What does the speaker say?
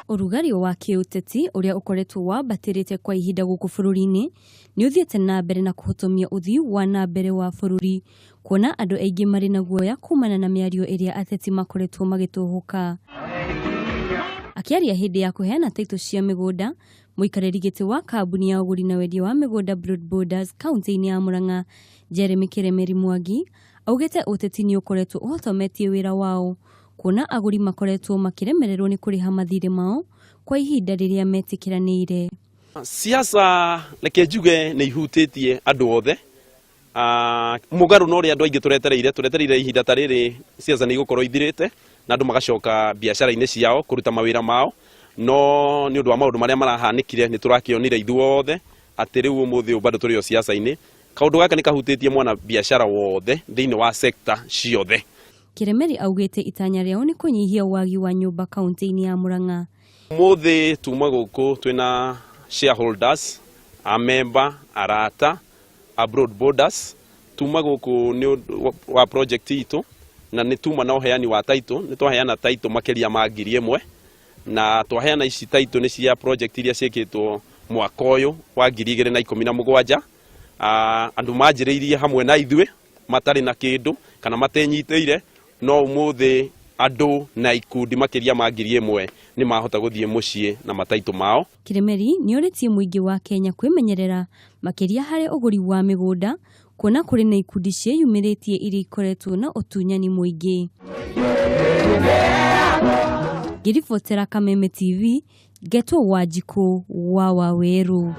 Urugari wa kiuteti uria ukoretwo wambatirite kwa ihinda guku bururi-ini ni uthiete na mbere na kuhutumia uthii wa na mbere wa bururi, kuona andu aingi mari na guoya kumana na miario iria ateti makoretwo magituhuka. Akiaria hindi ya kuheana taito cia migunda, muikariri giti wa kambuni ya uguri na wendia wa migunda Broad Borders kaunti-ini ya Murang'a, Jeremy Kiremeri Mwangi, augite uteti ni ukoretwo uhotometie wira wao, kuona aguri makoretwo makiremererwo ni kuriha mathire mao kwa ihinda riria metikiranire. Siasa reke njuge ni ihutitie andu othe. Mugaru no ri andu aingi turetereire ihinda ta riri siasa ni gukorwo ithirite na andu magacoka biashara-ini ciao kuruta mawira mao, no ni undu wa maundu maria marahanikire ni turakionire ithuothe ati riu umuthi bado turi o siasa-ini. Kaundu gaka ni kahutitie mwana biashara wothe thiini wa sector ciothe. Kiremeri augite itanya riao ni kunyihia wagi wa nyumba kaunti-ini ya Murang'a. Muthi tuma guku twina shareholders, a member, arata, a Broad Borders, tuma guku ni wa project itu na ni tuma na uheani wa title, ni twaheana title makiria ma 1,000 na twaheana ici title ni cia project iria ciekitwo mwaka uyu wa 2017. Andu majiriirie hamwe na ithue matari na kindu kana matenyiteire, no umuthi andu na ikundi makiria ma 1,000 ni mahota guthie mucii na mataito mao. Kiremeri ni oritie muingi wa Kenya kwimenyerera makiria hari uguri wa migunda, kuona kuri na ikundi cieyumiritie iri ikoretwo na utunyani muingi. Giribotera Kameme TV, Geto Wanjiku wa Waweru.